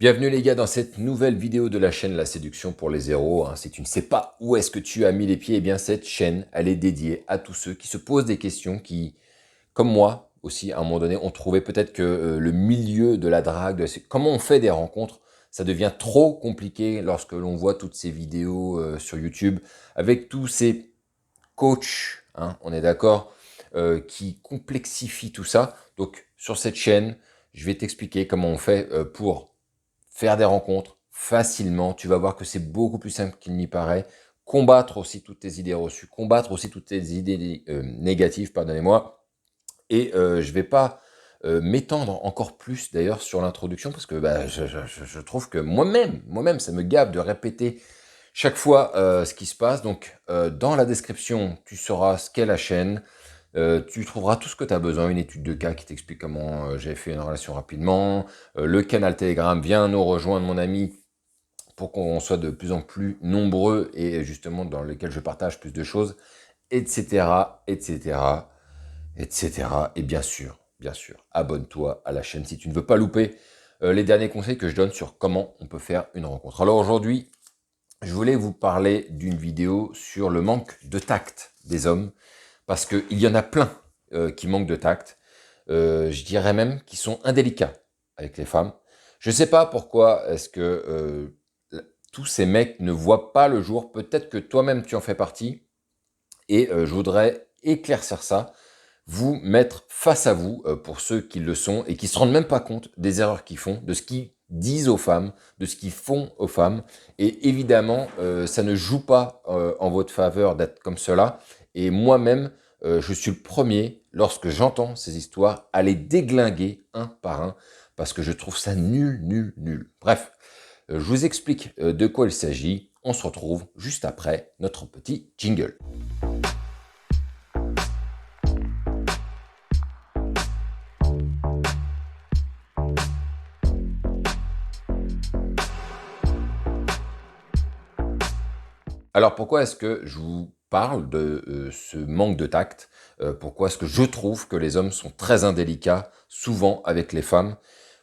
Bienvenue les gars dans cette nouvelle vidéo de la chaîne La Séduction pour les zéros. Si tu ne sais pas où est-ce que tu as mis les pieds, eh bien cette chaîne, elle est dédiée à tous ceux qui se posent des questions, qui, comme moi aussi, à un moment donné, ont trouvé peut-être que le milieu de la drague, comment on fait des rencontres, ça devient trop compliqué lorsque l'on voit toutes ces vidéos sur YouTube avec tous ces coachs, on est d'accord, qui complexifient tout ça. Donc sur cette chaîne, je vais t'expliquer comment on fait pour faire des rencontres facilement. Tu vas voir que c'est beaucoup plus simple qu'il n'y paraît. Combattre aussi toutes tes idées reçues, combattre aussi toutes tes idées négatives, pardonnez-moi. Et je vais pas m'étendre encore plus d'ailleurs sur l'introduction parce que je trouve que moi-même, ça me gave de répéter chaque fois ce qui se passe. Donc dans la description, tu sauras ce qu'est la chaîne. Tu trouveras tout ce que tu as besoin, une étude de cas qui t'explique comment j'ai fait une relation rapidement, le canal Telegram, viens nous rejoindre mon ami pour qu'on soit de plus en plus nombreux et justement dans lequel je partage plus de choses, etc., etc., etc. Et bien sûr, abonne-toi à la chaîne si tu ne veux pas louper les derniers conseils que je donne sur comment on peut faire une rencontre. Alors aujourd'hui, je voulais vous parler d'une vidéo sur le manque de tact des hommes parce qu'il y en a plein qui manquent de tact. Je dirais même qu'ils sont indélicats avec les femmes. Je ne sais pas pourquoi est-ce que tous ces mecs ne voient pas le jour. Peut-être que toi-même tu en fais partie. Et je voudrais éclaircir ça, vous mettre face à vous pour ceux qui le sont et qui se rendent même pas compte des erreurs qu'ils font, de ce qu'ils disent aux femmes, de ce qu'ils font aux femmes. Et évidemment, ça ne joue pas en votre faveur d'être comme cela. Et moi-même, je suis le premier, lorsque j'entends ces histoires, à les déglinguer un par un, parce que je trouve ça nul, nul, nul. Bref, je vous explique de quoi il s'agit. On se retrouve juste après notre petit jingle. Alors pourquoi est-ce que je vous parle de ce manque de tact? Pourquoi est-ce que je trouve que les hommes sont très indélicats, souvent avec les femmes?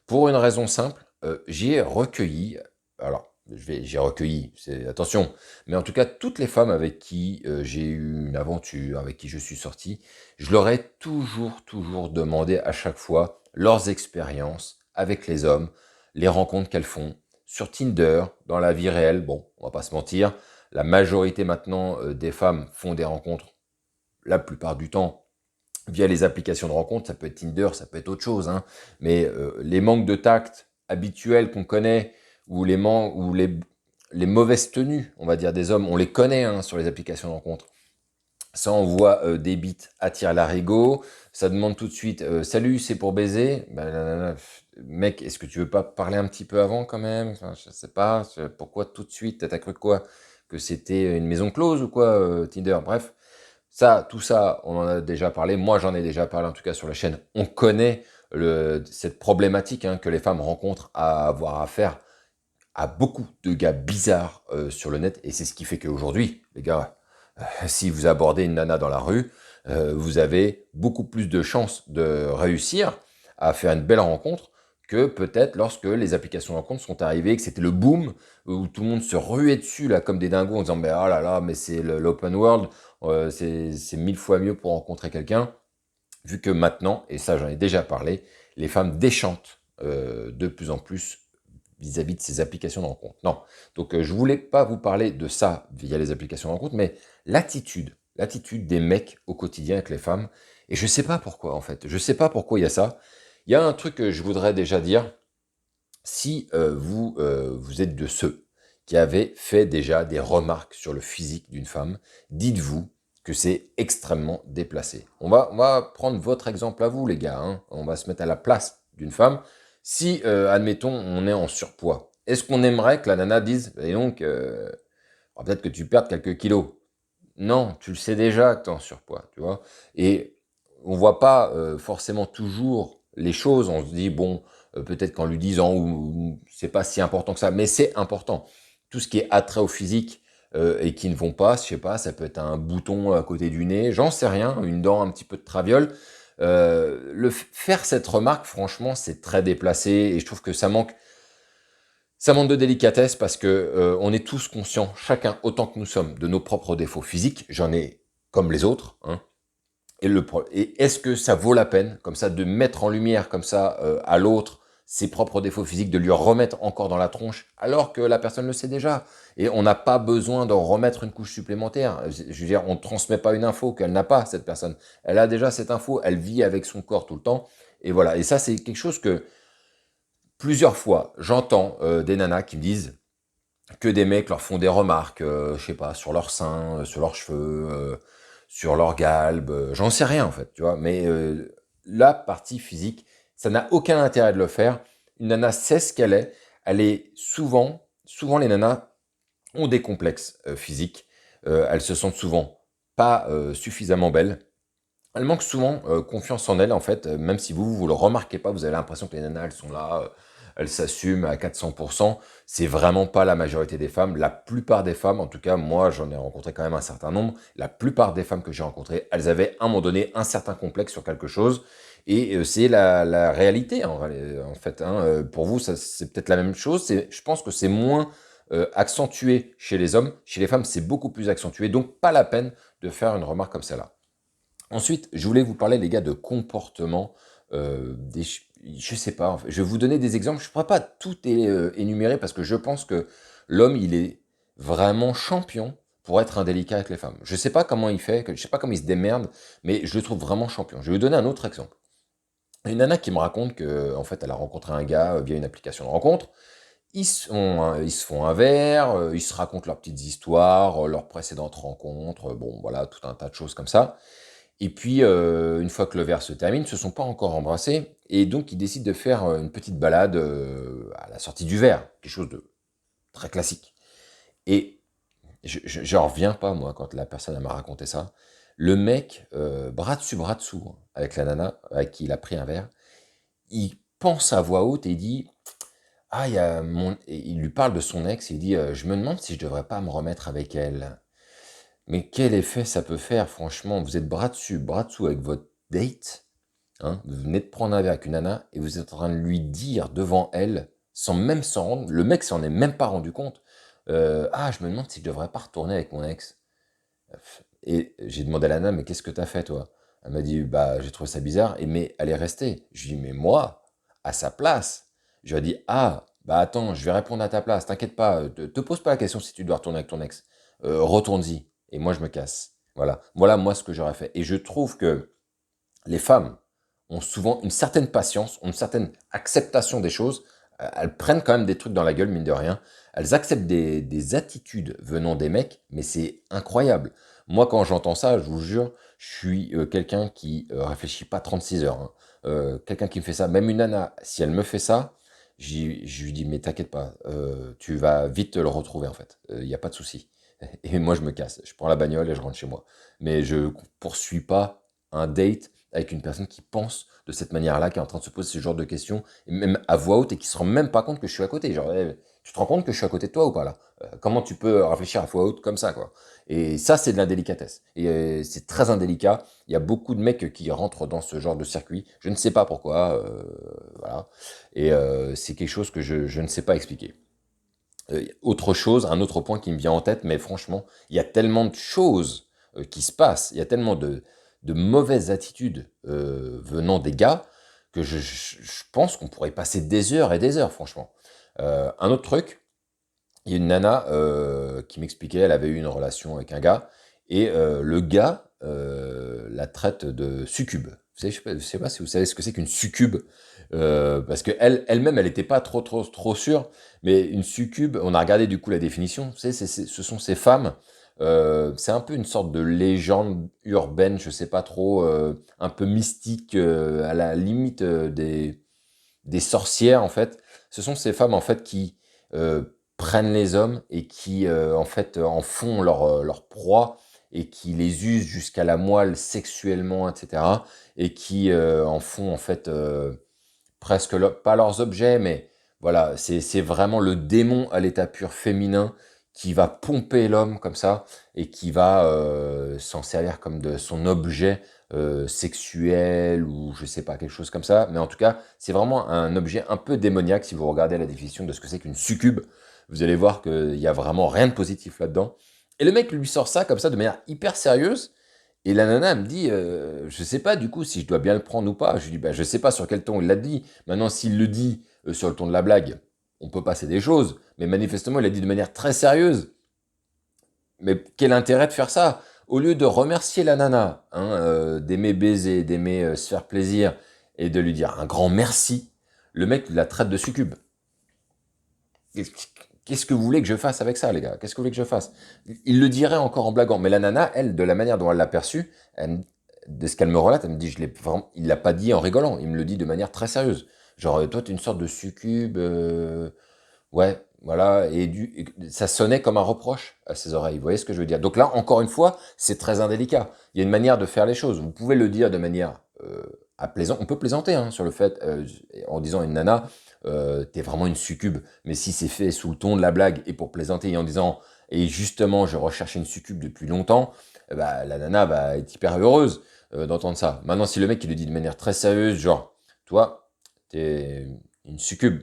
Pour une raison simple, j'ai recueilli, alors j'ai recueilli, attention, mais en tout cas toutes les femmes avec qui j'ai eu une aventure, avec qui je suis sorti, je leur ai toujours demandé à chaque fois leurs expériences avec les hommes, les rencontres qu'elles font sur Tinder, dans la vie réelle. Bon, on va pas se mentir, la majorité maintenant des femmes font des rencontres, la plupart du temps, via les applications de rencontres. Ça peut être Tinder, ça peut être autre chose, mais les manques de tact habituels qu'on connaît, ou les mauvaises tenues, on va dire, des hommes, on les connaît sur les applications de rencontres. Ça envoie des bites à tire-larigot, ça demande tout de suite salut, c'est pour baiser. Mec, est-ce que tu veux pas parler un petit peu avant quand même? Enfin, je sais pas, pourquoi tout de suite? T'as cru quoi? Que c'était une maison close ou quoi, Tinder? Bref, tout ça, on en a déjà parlé. Moi, j'en ai déjà parlé en tout cas sur la chaîne. On connaît cette problématique que les femmes rencontrent à avoir affaire à beaucoup de gars bizarres sur le net. Et c'est ce qui fait qu'aujourd'hui, les gars, si vous abordez une nana dans la rue, vous avez beaucoup plus de chances de réussir à faire une belle rencontre que peut-être lorsque les applications de rencontre sont arrivées, que c'était le boom, où tout le monde se ruait dessus là comme des dingos en disant mais oh là là, mais c'est l'open world, c'est 1000 fois mieux pour rencontrer quelqu'un, vu que maintenant, et ça j'en ai déjà parlé, les femmes déchantent de plus en plus vis-à-vis de ces applications de rencontre. Non. Donc, je voulais pas vous parler de ça via les applications de rencontre, mais l'attitude des mecs au quotidien avec les femmes. Et je sais pas pourquoi, en fait. Je sais pas pourquoi il y a ça. Il y a un truc que je voudrais déjà dire. Si vous êtes de ceux qui avaient fait déjà des remarques sur le physique d'une femme, dites-vous que c'est extrêmement déplacé. On va prendre votre exemple à vous, les gars. On va se mettre à la place d'une femme. Si, admettons, on est en surpoids, est-ce qu'on aimerait que la nana dise, et donc, peut-être que tu perdes quelques kilos? Non, tu le sais déjà que tu es en surpoids, tu vois. Et on voit pas forcément toujours les choses. On se dit, bon, peut-être qu'en lui disant, ou c'est pas si important que ça, mais c'est important. Tout ce qui est attrait au physique et qui ne vont pas, je sais pas, ça peut être un bouton à côté du nez, j'en sais rien, une dent, un petit peu de traviole. Faire cette remarque, franchement, c'est très déplacé et je trouve que ça manque. Ça manque de délicatesse parce que on est tous conscients, chacun autant que nous sommes, de nos propres défauts physiques. J'en ai comme les autres, hein. Et est-ce que ça vaut la peine, comme ça, de mettre en lumière, comme ça, à l'autre, ses propres défauts physiques, de lui remettre encore dans la tronche, alors que la personne le sait déjà. Et on n'a pas besoin d'en remettre une couche supplémentaire. Je veux dire, on ne transmet pas une info qu'elle n'a pas, cette personne. Elle a déjà cette info, elle vit avec son corps tout le temps. Et voilà. Et ça, c'est quelque chose que, plusieurs fois, j'entends des nanas qui me disent que des mecs leur font des remarques, je sais pas, sur leurs seins, sur leurs cheveux, sur leur galbe, j'en sais rien en fait, tu vois. Mais la partie physique, ça n'a aucun intérêt de le faire. Une nana sait ce qu'elle est. Elle est souvent les nanas ont des complexes physiques. Elles se sentent souvent pas suffisamment belles. Elles manquent souvent confiance en elles, en fait, même si vous le remarquez pas, vous avez l'impression que les nanas, elles sont là, elles s'assument à 400%. C'est vraiment pas la majorité des femmes. La plupart des femmes, en tout cas, moi, j'en ai rencontré quand même un certain nombre. La plupart des femmes que j'ai rencontrées, elles avaient à un moment donné un certain complexe sur quelque chose. Et c'est la réalité, en fait, hein. Pour vous, c'est peut-être la même chose. Je pense que c'est moins accentué chez les hommes. Chez les femmes, c'est beaucoup plus accentué. Donc, pas la peine de faire une remarque comme celle-là. Ensuite, je voulais vous parler, les gars, de comportement. Je sais pas, en fait, je vais vous donner des exemples. Je ne pourrais pas tout énumérer parce que je pense que l'homme, il est vraiment champion pour être indélicat avec les femmes. Je ne sais pas comment il fait, je ne sais pas comment il se démerde, mais je le trouve vraiment champion. Je vais vous donner un autre exemple. Une nana qui me raconte que, en fait, elle a rencontré un gars via une application de rencontre. Ils se font un verre, ils se racontent leurs petites histoires, leurs précédentes rencontres, bon, voilà, tout un tas de choses comme ça. Et puis, une fois que le verre se termine, ils ne se sont pas encore embrassés, et donc ils décident de faire une petite balade à la sortie du verre, quelque chose de très classique. Et j'en reviens pas, moi, quand la personne elle m'a raconté ça. Le mec, bras dessous, hein, avec la nana avec qui il a pris un verre, il pense à voix haute et il dit, ah, il y a mon... et il lui parle de son ex, et il dit, je me demande si je devrais pas me remettre avec elle. Mais quel effet ça peut faire, franchement? Vous êtes bras dessous avec votre date, hein, vous venez de prendre un verre avec une nana et vous êtes en train de lui dire devant elle, sans même s'en rendre, le mec s'en est même pas rendu compte. Ah, je me demande si je devrais pas retourner avec mon ex. Et j'ai demandé à la nana, mais qu'est-ce que t'as fait toi? Elle m'a dit, bah j'ai trouvé ça bizarre, et mais elle est restée. Je lui ai dit, mais moi, à sa place, je lui ai dit, ah, bah attends, je vais répondre à ta place, t'inquiète pas, te pose pas la question si tu dois retourner avec ton ex. Retourne-y, et moi je me casse. Voilà moi ce que j'aurais fait. Et je trouve que les femmes ont souvent une certaine patience, ont une certaine acceptation des choses. Elles prennent quand même des trucs dans la gueule, mine de rien. Elles acceptent des attitudes venant des mecs, mais c'est incroyable. Moi, quand j'entends ça, je vous jure, je suis quelqu'un qui réfléchit pas 36 heures, hein. Quelqu'un qui me fait ça, même une nana, si elle me fait ça, je lui dis, mais t'inquiète pas, tu vas vite te le retrouver en fait. Il n'y a pas de souci. Et moi, je me casse. Je prends la bagnole et je rentre chez moi. Mais je poursuis pas un date avec une personne qui pense de cette manière-là, qui est en train de se poser ce genre de questions, et même à voix haute, et qui se rend même pas compte que je suis à côté. Genre, tu te rends compte que je suis à côté de toi ou pas là? Comment tu peux réfléchir à voix haute comme ça, quoi? Et ça, c'est de l'indélicatesse. Et c'est très indélicat. Il y a beaucoup de mecs qui rentrent dans ce genre de circuit. Je ne sais pas pourquoi. Voilà. Et c'est quelque chose que je ne sais pas expliquer. Autre chose, un autre point qui me vient en tête, mais franchement, il y a tellement de choses qui se passent, il y a tellement de mauvaises attitudes venant des gars que je pense qu'on pourrait passer des heures et des heures, franchement. Un autre truc, il y a une nana qui m'expliquait, elle avait eu une relation avec un gars, et le gars la traite de succube. Vous savez, je sais pas si vous savez ce que c'est qu'une succube, parce que elle-même, elle n'était pas trop sûre, mais une succube, on a regardé du coup la définition, vous savez, ce sont ces femmes, c'est un peu une sorte de légende urbaine, je sais pas trop, un peu mystique, à la limite des sorcières en fait. Ce sont ces femmes en fait qui prennent les hommes et qui en fait en font leur proie, et qui les usent jusqu'à la moelle sexuellement, etc. Et qui en font en fait presque pas leurs objets, mais voilà, c'est vraiment le démon à l'état pur féminin qui va pomper l'homme comme ça et qui va s'en servir comme de son objet sexuel ou je sais pas, quelque chose comme ça. Mais en tout cas, c'est vraiment un objet un peu démoniaque si vous regardez la définition de ce que c'est qu'une succube. Vous allez voir qu'il y a vraiment rien de positif là-dedans. Et le mec lui sort ça comme ça de manière hyper sérieuse. Et la nana elle me dit, je sais pas du coup si je dois bien le prendre ou pas. Je lui dis, bah, je sais pas sur quel ton il l'a dit. Maintenant, s'il le dit sur le ton de la blague, on peut passer des choses. Mais manifestement, il l'a dit de manière très sérieuse. Mais quel intérêt de faire ça? Au lieu de remercier la nana, hein, d'aimer baiser, d'aimer se faire plaisir et de lui dire un grand merci, le mec la traite de succube. Qu'est-ce que vous voulez que je fasse avec ça, les gars? Qu'est-ce que vous voulez que je fasse? Il le dirait encore en blaguant, mais la nana, elle, de la manière dont elle l'a perçu, de ce qu'elle me relate, elle me dit, il l'a pas dit en rigolant, il me le dit de manière très sérieuse. Genre, toi, t'es une sorte de succube, ouais, voilà, ça sonnait comme un reproche à ses oreilles. Vous voyez ce que je veux dire? Donc là, encore une fois, c'est très indélicat. Il y a une manière de faire les choses. Vous pouvez le dire de manière on peut plaisanter hein, sur le fait, en disant à une nana, t'es vraiment une succube. Mais si c'est fait sous le ton de la blague et pour plaisanter et en disant, et justement, je recherche une succube depuis longtemps, bah, la nana va être hyper heureuse d'entendre ça. Maintenant, si le mec il le dit de manière très sérieuse, genre, toi, t'es une succube.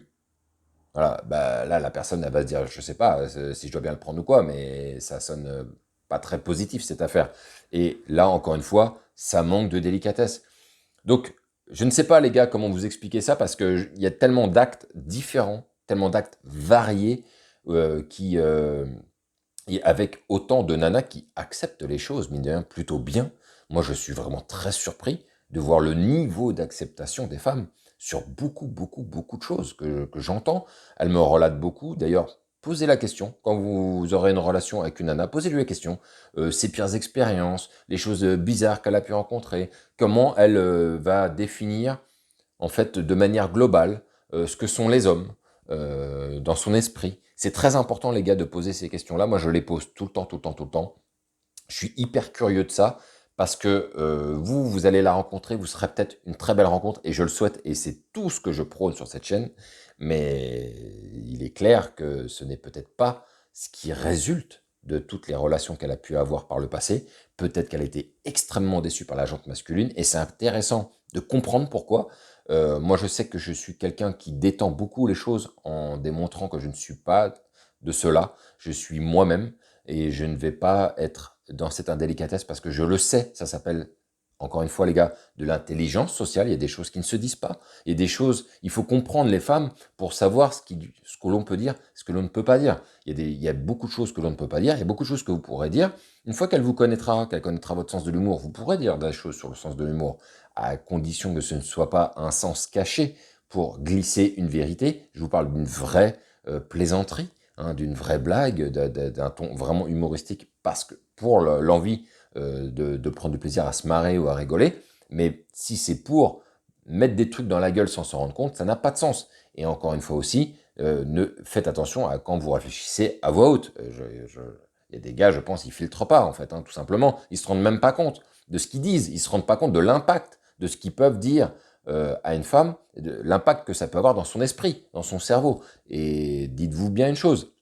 Voilà, bah là, la personne, elle va se dire, je sais pas si je dois bien le prendre ou quoi, mais ça sonne pas très positif cette affaire. Et là, encore une fois, ça manque de délicatesse. Donc, je ne sais pas, les gars, comment vous expliquer ça, parce qu'il y a tellement d'actes différents, tellement d'actes variés, et avec autant de nanas qui acceptent les choses, mine de rien, plutôt bien. Moi, je suis vraiment très surpris de voir le niveau d'acceptation des femmes sur beaucoup, beaucoup, beaucoup de choses que j'entends. Elles me relatent beaucoup. D'ailleurs, posez la question. Quand vous aurez une relation avec une nana, posez-lui la question. Ses pires expériences, les choses bizarres qu'elle a pu rencontrer, comment elle va définir, en fait, de manière globale, ce que sont les hommes dans son esprit. C'est très important, les gars, de poser ces questions-là. Moi, je les pose tout le temps, tout le temps, tout le temps. Je suis hyper curieux de ça parce que vous allez la rencontrer, vous serez peut-être une très belle rencontre et je le souhaite et c'est tout ce que je prône sur cette chaîne. Mais il est clair que ce n'est peut-être pas ce qui résulte de toutes les relations qu'elle a pu avoir par le passé. Peut-être qu'elle a été extrêmement déçue par la jante masculine et c'est intéressant de comprendre pourquoi. Moi, je sais que je suis quelqu'un qui détend beaucoup les choses en démontrant que je ne suis pas de cela. Je suis moi-même et je ne vais pas être dans cette indélicatesse parce que je le sais, ça s'appelle, encore une fois les gars, de l'intelligence sociale, il y a des choses qui ne se disent pas, il y a des choses, il faut comprendre les femmes pour savoir ce que l'on peut dire, ce que l'on ne peut pas dire. Il y a beaucoup de choses que l'on ne peut pas dire, il y a beaucoup de choses que vous pourrez dire. Une fois qu'elle vous connaîtra, qu'elle connaîtra votre sens de l'humour, vous pourrez dire des choses sur le sens de l'humour, à condition que ce ne soit pas un sens caché pour glisser une vérité. Je vous parle d'une vraie plaisanterie, hein, d'une vraie blague, d'un ton vraiment humoristique, parce que pour l'envie de prendre du plaisir à se marrer ou à rigoler. Mais si c'est pour mettre des trucs dans la gueule sans s'en rendre compte, ça n'a pas de sens. Et encore une fois aussi, faites attention à quand vous réfléchissez à voix haute. Il y a des gars, je pense, ils filtrent pas, en fait, hein, tout simplement. Ils se rendent même pas compte de ce qu'ils disent. Ils se rendent pas compte de l'impact de ce qu'ils peuvent dire à une femme, l'impact que ça peut avoir dans son esprit, dans son cerveau. Et dites-vous bien une chose,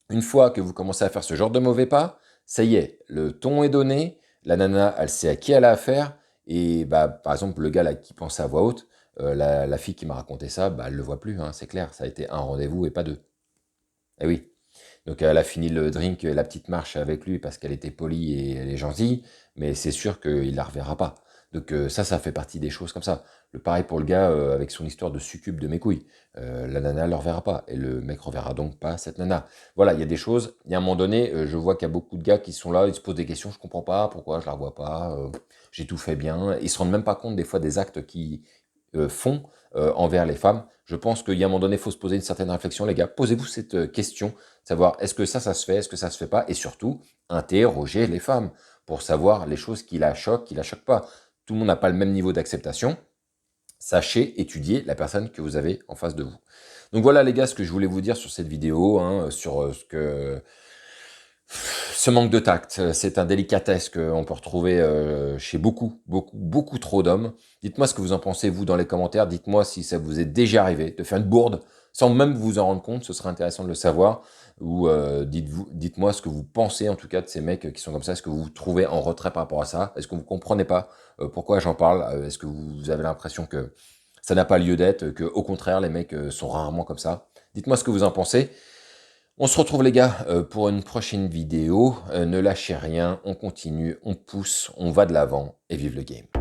une fois que vous commencez à faire ce genre de mauvais pas, ça y est, le ton est donné, la nana, elle sait à qui elle a affaire, et bah, par exemple, le gars là qui pensait à voix haute, la fille qui m'a raconté ça, bah, elle le voit plus, hein, c'est clair, ça a été un rendez-vous et pas deux. Eh oui. Donc elle a fini le drink, la petite marche avec lui parce qu'elle était polie et elle est gentille, mais c'est sûr qu'il la reverra pas. Donc ça fait partie des choses comme ça. Le pareil pour le gars avec son histoire de succube de mes couilles. La nana le reverra pas et le mec reverra donc pas cette nana. Voilà, il y a des choses. Il y a un moment donné, je vois qu'il y a beaucoup de gars qui sont là, ils se posent des questions, je comprends pas pourquoi je la revois pas. J'ai tout fait bien. Ils se rendent même pas compte des fois des actes qui font envers les femmes. Je pense qu'il y a un moment donné, il faut se poser une certaine réflexion, les gars. Posez-vous cette question, savoir est-ce que ça se fait, est-ce que ça se fait pas, et surtout, interrogez les femmes pour savoir les choses qui la choquent pas. Tout le monde n'a pas le même niveau d'acceptation. Sachez étudier la personne que vous avez en face de vous. Donc voilà les gars, ce que je voulais vous dire sur cette vidéo, hein, sur ce manque de tact, cette indélicatesse qu'on peut retrouver chez beaucoup, beaucoup, beaucoup trop d'hommes. Dites-moi ce que vous en pensez, vous, dans les commentaires. Dites-moi si ça vous est déjà arrivé de faire une bourde sans même vous en rendre compte, ce serait intéressant de le savoir. Ou dites-moi ce que vous pensez en tout cas de ces mecs qui sont comme ça. Est-ce que vous vous trouvez en retrait par rapport à ça? Est-ce que vous comprenez pas pourquoi j'en parle? Est-ce que vous avez l'impression que ça n'a pas lieu d'être, que au contraire les mecs sont rarement comme ça? Dites-moi ce que vous en pensez. On se retrouve les gars pour une prochaine vidéo. Ne lâchez rien, on continue, on pousse, on va de l'avant et vive le game.